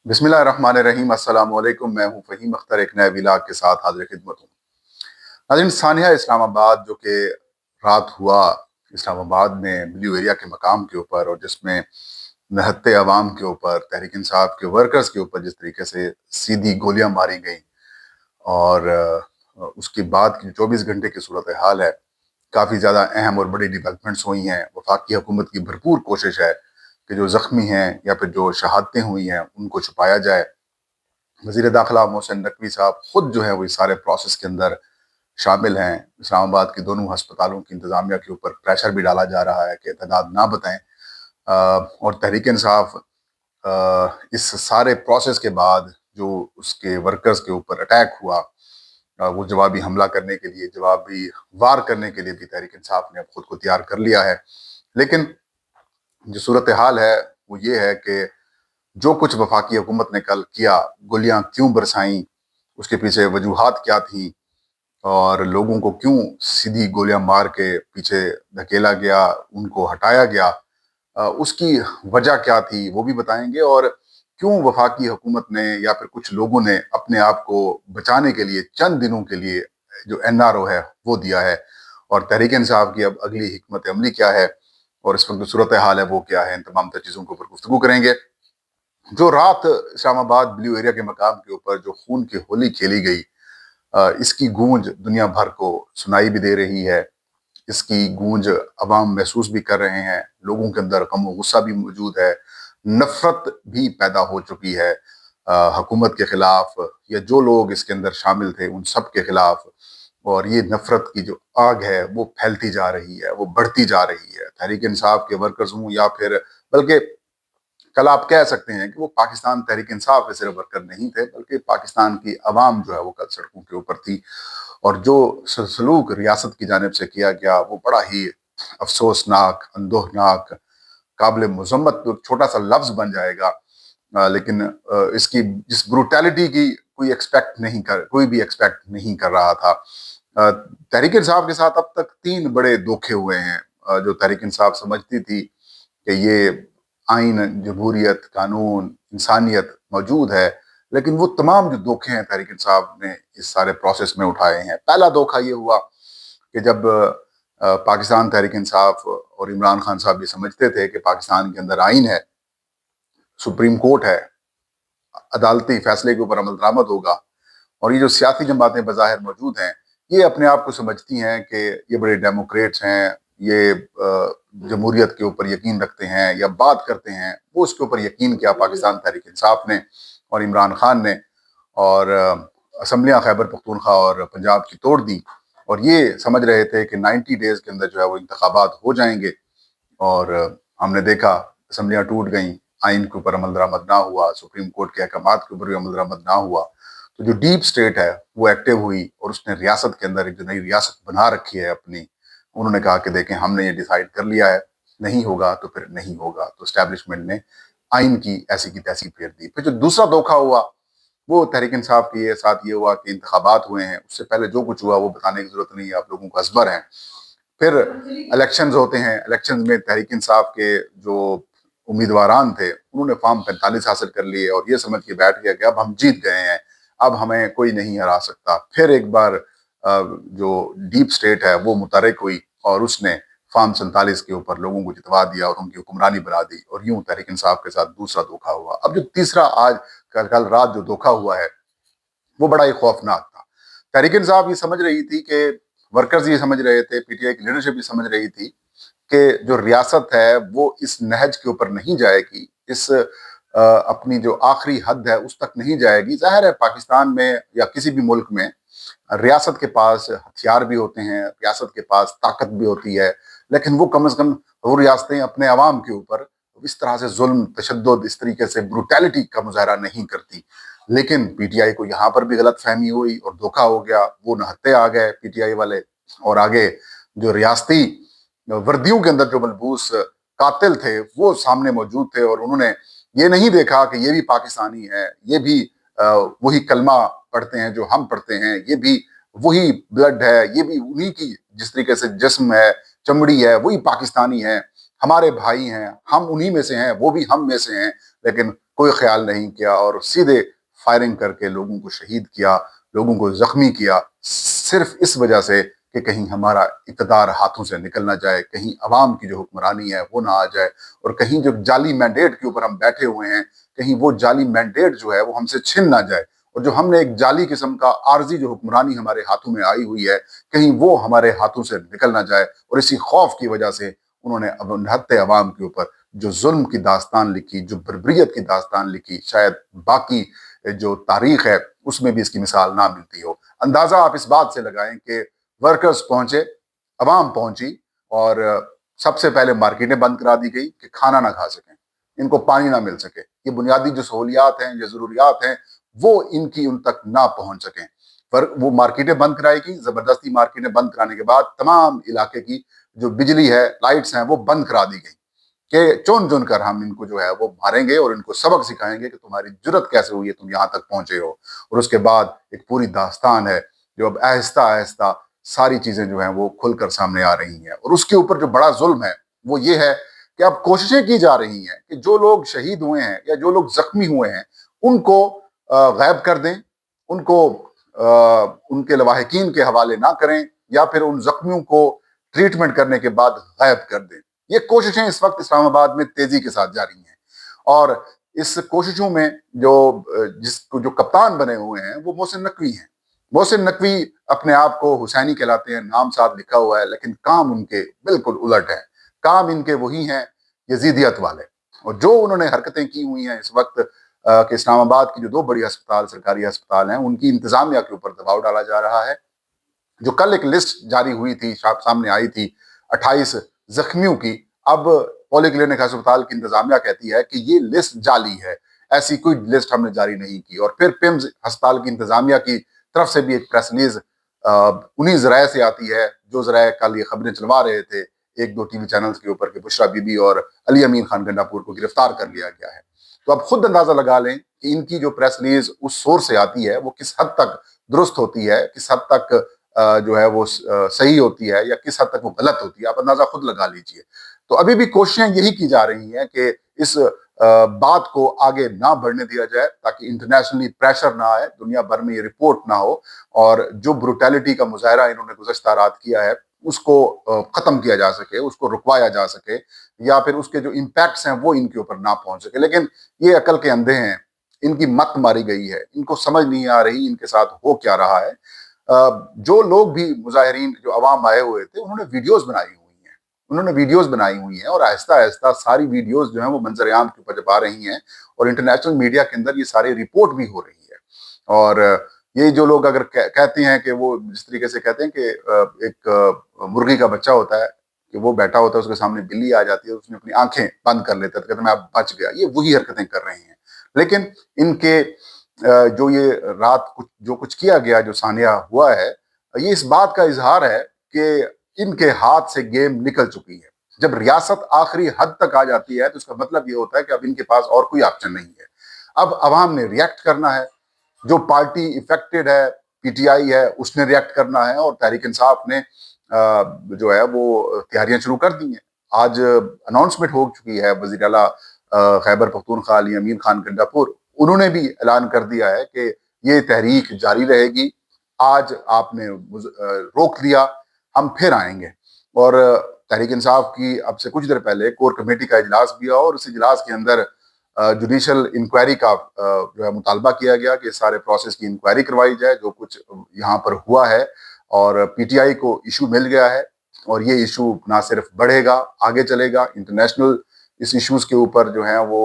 बिस्मिल्लाहिर्रहमानिर्रहीम। अस्सलाम वालेकुम। मैं हूं फ़हीम अख्तर, एक नए व्लॉग के साथ हाजिर खिदमत हूँ। नाज़रीन, सानिया इस्लामाबाद जो कि रात हुआ इस्लामाबाद में ब्लू एरिया के मकाम के ऊपर, और जिसमें निहत्ते अवाम के ऊपर, तहरीक इंसाफ के वर्कर्स के ऊपर जिस तरीके से सीधी गोलियां मारी गई, और उसके बाद की 24 घंटे की सूरत हाल है, काफ़ी ज़्यादा अहम और बड़ी डेवलपमेंट्स हुई हैं। वफाकी हुकूमत की भरपूर कोशिश है कि जो ज़ख्मी हैं या फिर जो शहादतें हुई हैं उनको छुपाया जाए। वज़ीर दाखिला मोहसिन नकवी साहब खुद जो है वो इस सारे प्रोसेस के अंदर शामिल हैं। इस्लामाबाद की दोनों अस्पतालों की इंतज़ामिया के ऊपर प्रेशर भी डाला जा रहा है कि तादाद ना बताएं। और तहरीक इंसाफ इस सारे प्रोसेस के बाद जो उसके वर्कर्स के ऊपर अटैक हुआ, वो जवाबी हमला करने के लिए, जवाबी वार करने के लिए भी तहरीक इंसाफ ने अब खुद को तैयार कर लिया है। लेकिन जो सूरत हाल है वो ये है कि जो कुछ वफाकी हुकूमत ने कल किया, गोलियां क्यों बरसाईं, उसके पीछे वजूहात क्या थी, और लोगों को क्यों सीधी गोलियां मार के पीछे धकेला गया, उनको हटाया गया, उसकी वजह क्या थी वो भी बताएंगे। और क्यों वफाकी हुकूमत ने या फिर कुछ लोगों ने अपने आप को बचाने के लिए चंद दिनों के लिए जो एनआरओ है वो दिया है, और तहरीक इंसाफ की अब अगली हिकमत अमली क्या है, और इस वक्त जो सूरत हाल है वो क्या है, इन तमाम तर चीज़ों के ऊपर गुफ्तगू करेंगे। जो रात इस्लामाबाद ब्लू एरिया के मकाम के ऊपर जो खून की होली खेली गई, इसकी गूंज दुनिया भर को सुनाई भी दे रही है। इसकी गूंज अवाम महसूस भी कर रहे हैं। लोगों के अंदर गम और गुस्सा भी मौजूद है, नफरत भी पैदा हो चुकी है हुकूमत के खिलाफ, या जो लोग इसके अंदर शामिल थे उन सब के खिलाफ। और ये नफरत की जो आग है वो फैलती जा रही है, वो बढ़ती जा रही है। तहरीक इंसाफ के वर्कर्स हूँ या फिर, बल्कि कल आप कह सकते हैं कि वो पाकिस्तान तहरीक इंसाफ के सिर्फ वर्कर नहीं थे, बल्कि पाकिस्तान की अवाम जो है वो कल सड़कों के ऊपर थी। और जो सलूक रियासत की जानिब से किया गया वो बड़ा ही अफसोसनाक, अंदोहनाक, काबिल मजम्मत तो छोटा सा लफ्ज बन जाएगा। लेकिन इसकी जिस ब्रूटैलिटी की कोई भी एक्सपेक्ट नहीं कर रहा था। तहरीक इंसाफ के साथ अब तक 3 बड़े धोखे हुए हैं। जो तहरीक इंसाफ समझती थी कि ये आइन, जमहूरियत, कानून, इंसानियत मौजूद है, लेकिन वो तमाम जो धोखे हैं तहरीक इंसाफ ने इस सारे प्रोसेस में उठाए हैं। पहला धोखा ये हुआ कि जब पाकिस्तान तहरीक इंसाफ और इमरान खान साहब ये समझते थे कि पाकिस्तान के अंदर आइन है, सुप्रीम कोर्ट है, अदालती फैसले के ऊपर अमल दरामद होगा, और ये जो सियासी जमातें बज़ाहिर मौजूद हैं ये अपने आप को समझती हैं कि ये बड़े डेमोक्रेट्स हैं, ये जमहूरियत के ऊपर यकीन रखते हैं या बात करते हैं। वो उसके ऊपर यकीन किया पाकिस्तान तहरीक इंसाफ ने और इमरान खान ने, और असम्बलियाँ खैबर पख्तूनख्वा और पंजाब की तोड़ दी, और ये समझ रहे थे कि 90 डेज के अंदर जो है वो इंतखाबात हो जाएंगे। और हमने देखा असम्बलियाँ टूट गईं, आइन के ऊपर अमल दरामद ना हुआ, सुप्रीम कोर्ट के अहकामात के ऊपर भी अमल दरामद ना हुआ। तो जो डीप स्टेट है वो एक्टिव हुई, और उसने रियासत के अंदर एक जो नई रियासत बना रखी है अपनी, उन्होंने कहा कि देखें हमने ये डिसाइड कर लिया है, नहीं होगा तो फिर नहीं होगा। तो एस्टैब्लिशमेंट ने आइन की ऐसी की तैसी फेर दी। फिर जो दूसरा धोखा हुआ वो तहरीक इंसाफ के साथ ये हुआ कि इंतखाबात हुए हैं, उससे पहले जो कुछ हुआ वो बताने की जरूरत नहीं है, आप लोगों को असबर है। फिर इलेक्शंस होते हैं, इलेक्शंस में तहरीक इंसाफ के जो उम्मीदवारान थे उन्होंने फॉर्म 45 हासिल कर लिए और ये समझ के बैठ गया कि अब हम जीत गए हैं, अब हमें कोई नहीं हरा सकता। फिर एक बार जो डीप स्टेट है वो मुतहरिक हुई और उसने फॉर्म 47 के ऊपर लोगों को जितवा दिया और उनकी हुक्मरानी बना दी, और यूं तहरीक इंसाफ के साथ दूसरा धोखा हुआ। अब जो तीसरा आज कल रात जो धोखा हुआ है वो बड़ा ही खौफनाक था। तहरीक इंसाफ ये समझ रही थी कि, वर्कर्स ये समझ रहे थे, पीटीआई की लीडरशिप ये समझ रही थी कि जो रियासत है वो इस नहज के ऊपर नहीं जाएगी, इस अपनी जो आखिरी हद है उस तक नहीं जाएगी। जाहिर है पाकिस्तान में या किसी भी मुल्क में रियासत के पास हथियार भी होते हैं, रियासत के पास ताकत भी होती है, लेकिन वो कम से कम वो रियासतें अपने अवाम के ऊपर इस तरह से जुल्म, तशद्दुद, इस तरीके से ब्रूटैलिटी का मुजाहरा नहीं करती। लेकिन पीटीआई को यहाँ पर भी गलत फहमी हुई और धोखा हो गया। वो नहत्ते आ गए पीटीआई वाले, और आगे जो रियासती वर्दियों के अंदर जो मलबूस कातिल थे वो सामने मौजूद थे, और उन्होंने ये नहीं देखा कि ये भी पाकिस्तानी है, ये भी वही कलमा पढ़ते हैं जो हम पढ़ते हैं, ये भी वही ब्लड है, ये भी उन्हीं की जिस तरीके से जिस्म है, चमड़ी है, वही पाकिस्तानी है, हमारे भाई हैं, हम उन्हीं में से हैं, वो भी हम में से हैं। लेकिन کوئی خیال نہیں کیا اور سیدھے فائرنگ کر کے لوگوں کو شہید کیا، لوگوں کو زخمی کیا، صرف اس وجہ سے کہ کہیں ہمارا اقتدار ہاتھوں سے نکل نہ جائے، کہیں عوام کی جو حکمرانی ہے وہ نہ آ جائے، اور کہیں جو جعلی مینڈیٹ کے اوپر ہم بیٹھے ہوئے ہیں کہیں وہ جعلی مینڈیٹ جو ہے وہ ہم سے چھن نہ جائے، اور جو ہم نے ایک جعلی قسم کا عارضی جو حکمرانی ہمارے ہاتھوں میں آئی ہوئی ہے کہیں وہ ہمارے ہاتھوں سے نکل نہ جائے۔ اور اسی خوف کی وجہ سے انہوں نے اب نہتے عوام کے اوپر جو ظلم کی داستان لکھی، جو بربریت کی داستان لکھی، شاید باقی جو تاریخ ہے اس میں بھی اس کی مثال نہ ملتی ہو۔ اندازہ آپ اس بات سے لگائیں کہ ورکرز پہنچے، عوام پہنچی، اور سب سے پہلے مارکیٹیں بند کرا دی گئی کہ کھانا نہ کھا سکیں، ان کو پانی نہ مل سکے، یہ بنیادی جو سہولیات ہیں، جو ضروریات ہیں وہ ان کی ان تک نہ پہنچ سکیں۔ پر وہ مارکیٹیں بند کرائی گئی، زبردستی مارکیٹیں بند کرانے کے بعد تمام علاقے کی جو بجلی ہے، لائٹس ہیں، وہ بند کرا دی گئی کہ چون چون کر ہم ان کو جو ہے وہ ماریں گے اور ان کو سبق سکھائیں گے کہ تمہاری جرت کیسے ہوئی ہے، تم یہاں تک پہنچے ہو۔ اور اس کے بعد ایک پوری داستان ہے جو اب آہستہ آہستہ ساری چیزیں جو ہیں وہ کھل کر سامنے آ رہی ہیں۔ اور اس کے اوپر جو بڑا ظلم ہے وہ یہ ہے کہ اب کوششیں کی جا رہی ہیں کہ جو لوگ شہید ہوئے ہیں یا جو لوگ زخمی ہوئے ہیں ان کو غائب کر دیں، ان کو ان کے لواحقین کے حوالے نہ کریں، یا پھر ان زخمیوں کو ٹریٹمنٹ کرنے کے بعد غائب کر دیں۔ یہ کوششیں اس وقت اسلام آباد میں تیزی کے ساتھ جاری ہیں، اور اس کوششوں میں جو کپتان بنے ہوئے ہیں وہ محسن نقوی ہیں۔ محسن نقوی اپنے آپ کو حسینی کہلاتے ہیں، نام ساتھ لکھا ہوا ہے، لیکن کام ان کے بالکل الٹ ہے۔ کام ان کے وہی ہیں یزیدیت والے، اور جو انہوں نے حرکتیں کی ہوئی ہیں اس وقت کہ اسلام آباد کی جو 2 بڑی ہسپتال، سرکاری ہسپتال ہیں، ان کی انتظامیہ کے اوپر دباؤ ڈالا جا رہا ہے۔ جو کل ایک لسٹ جاری ہوئی تھی، سامنے آئی تھی 28 زخمیوں کی، اب پولی کلینک ہسپتال کی انتظامیہ کہتی ہے کہ یہ لسٹ جعلی ہے، ایسی کوئی لسٹ ہم نے جاری نہیں کی۔ اور پھر پیمز ہسپتال کی انتظامیہ کی طرف سے بھی ایک پریس ریلیز انہی ذرائع سے آتی ہے جو ذرائع کل یہ خبریں چلوا رہے تھے 1-2 ٹی وی چینلز کے اوپر کہ بشرا بی بی اور علی امین خان گنڈاپور کو گرفتار کر لیا گیا ہے۔ تو اب خود اندازہ لگا لیں کہ ان کی جو پریس ریلیز اس سورس سے آتی ہے وہ کس حد تک درست ہوتی ہے، کس حد تک جو ہے وہ صحیح ہوتی ہے، یا کس حد تک وہ غلط ہوتی ہے، آپ اندازہ خود لگا لیجئے۔ تو ابھی بھی کوششیں یہی کی جا رہی ہیں کہ اس بات کو آگے نہ بڑھنے دیا جائے تاکہ انٹرنیشنلی پریشر نہ آئے، دنیا بھر میں یہ رپورٹ نہ ہو، اور جو بروٹیلٹی کا مظاہرہ انہوں نے گزشتہ رات کیا ہے اس کو ختم کیا جا سکے، اس کو رکوایا جا سکے، یا پھر اس کے جو امپیکٹس ہیں وہ ان کے اوپر نہ پہنچ سکے۔ لیکن یہ عقل کے اندھے ہیں، ان کی مت ماری گئی ہے، ان کو سمجھ نہیں آ رہی ان کے ساتھ ہو کیا رہا ہے۔ جو لوگ بھی مظاہرین جو عوام آئے ہوئے تھے انہوں نے ویڈیوز بنائی ہوئی ہیں، اور آہستہ آہستہ ساری ویڈیوز جو ہیں وہ منظر عام کے اوپر جب آ رہی ہیں اور انٹرنیشنل میڈیا کے اندر یہ ساری رپورٹ بھی ہو رہی ہے۔ اور یہ جو لوگ اگر کہتے ہیں کہ وہ جس طریقے سے کہتے ہیں کہ ایک مرغی کا بچہ ہوتا ہے کہ وہ بیٹھا ہوتا ہے، اس کے سامنے بلی آ جاتی ہے، اس نے اپنی آنکھیں بند کر لیتا ہے تو کہتے ہیں میں اب بچ گیا، یہ وہی حرکتیں کر رہے ہیں۔ لیکن ان کے جو یہ رات جو کچھ کیا گیا، جو سانحہ ہوا ہے، یہ اس بات کا اظہار ہے کہ ان کے ہاتھ سے گیم نکل چکی ہے۔ جب ریاست آخری حد تک آ جاتی ہے تو اس کا مطلب یہ ہوتا ہے کہ اب ان کے پاس اور کوئی آپشن نہیں ہے، اب عوام نے ریئیکٹ کرنا ہے۔ جو پارٹی افیکٹڈ ہے، پی ٹی آئی ہے، اس نے ریئیکٹ کرنا ہے، اور تحریک انصاف نے جو ہے وہ تیاریاں شروع کر دی ہیں۔ آج اناؤنسمنٹ ہو چکی ہے، وزیر اعلیٰ خیبر پختونخوا علی امین خان گنڈاپور انہوں نے بھی اعلان کر دیا ہے کہ یہ تحریک جاری رہے گی، آج آپ نے روک دیا، ہم پھر آئیں گے۔ اور تحریک انصاف کی اب سے کچھ دیر پہلے کور کمیٹی کا اجلاس بھی ہوا، اور اس اجلاس کے اندر جوڈیشل انکوائری کا جو ہے مطالبہ کیا گیا کہ سارے پروسیس کی انکوائری کروائی جائے جو کچھ یہاں پر ہوا ہے، اور پی ٹی آئی کو ایشو مل گیا ہے، اور یہ ایشو نہ صرف بڑھے گا، آگے چلے گا، انٹرنیشنل اس ایشوز کے اوپر جو ہیں وہ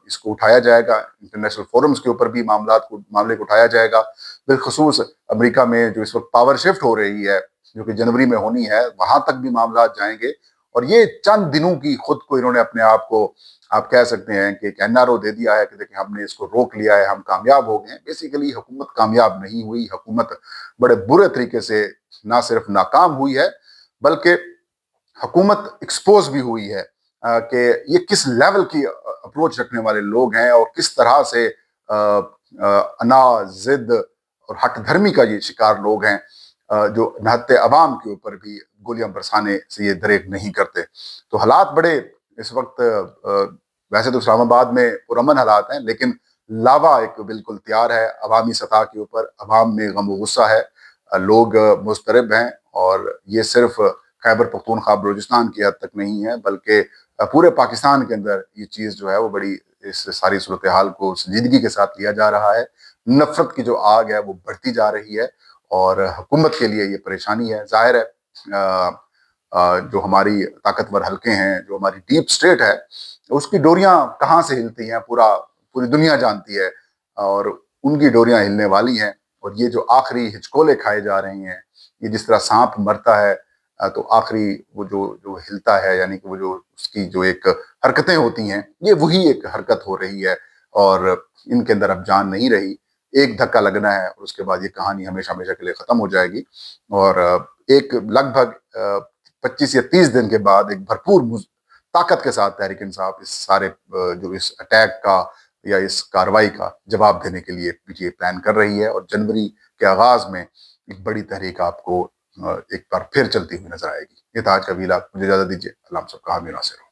اس کو اٹھایا جائے گا، انٹرنیشنل فورمز کے اوپر بھی معاملے کو اٹھایا جائے گا۔ بالخصوص امریکہ میں جو اس وقت پاور شفٹ ہو رہی ہے جو کہ جنوری میں ہونی ہے، وہاں تک بھی معاملات جائیں گے۔ اور یہ چند دنوں کی خود کو انہوں نے اپنے آپ کو آپ کہہ سکتے ہیں کہ ایک این آر او دے دیا ہے کہ دیکھیں ہم نے اس کو روک لیا ہے، ہم کامیاب ہو گئے۔ بیسیکلی حکومت کامیاب نہیں ہوئی، حکومت بڑے برے طریقے سے نہ صرف ناکام ہوئی ہے بلکہ حکومت ایکسپوز بھی ہوئی ہے کہ یہ کس لیول کی اپروچ رکھنے والے لوگ ہیں، اور کس طرح سے انا ضد اور ہٹ دھرمی کا یہ شکار لوگ ہیں جو نہتے عوام کے اوپر بھی گولیاں برسانے سے یہ دریغ نہیں کرتے۔ تو حالات بڑے اس وقت वैसे तो इस्लामाबाद में पुरअमन हालात हैं, लेकिन लावा एक बिल्कुल तैयार है अवामी सतह के ऊपर, अवाम में गम गुस्सा है, लोग मुस्तरब हैं, और ये सिर्फ खैबर पख्तूनख्वा बलूचिस्तान की हद तक नहीं है, बल्कि पूरे पाकिस्तान के अंदर ये चीज़ जो है वो बड़ी इस सारी सूरत हाल को संजीदगी के साथ लिया जा रहा है। नफरत की जो आग है वो बढ़ती जा रही है, और हुकूमत के लिए ये परेशानी है। ज़ाहिर है जो हमारी ताकतवर हलके हैं, जो हमारी डीप स्टेट है, उसकी डोरियां कहाँ से हिलती हैं पूरी दुनिया जानती है, और उनकी डोरियां हिलने वाली हैं। और ये जो आखिरी हिचकोले खाए जा रहे हैं, ये जिस तरह सांप मरता है तो आखिरी वो जो जो हिलता है, यानी कि वो जो उसकी जो एक हरकतें होती हैं, ये वही एक हरकत हो रही है, और इनके अंदर अब जान नहीं रही। एक धक्का लगना है और उसके बाद ये कहानी हमेशा हमेशा के लिए खत्म हो जाएगी। और एक लगभग 25 या 30 दिन के बाद एक भरपूर ताकत के साथ तहरीक इंसाफ इस सारे जो इस अटैक का या इस कार्रवाई का जवाब देने के लिए ये प्लान कर रही है, और जनवरी के आगाज में एक बड़ी तहरीक आपको एक बार फिर चलती हुई नजर आएगी। ये था आज का वीलाग। मुझे इजाजत दीजिए। अल्लाह हम सबका हामी नासिर हो।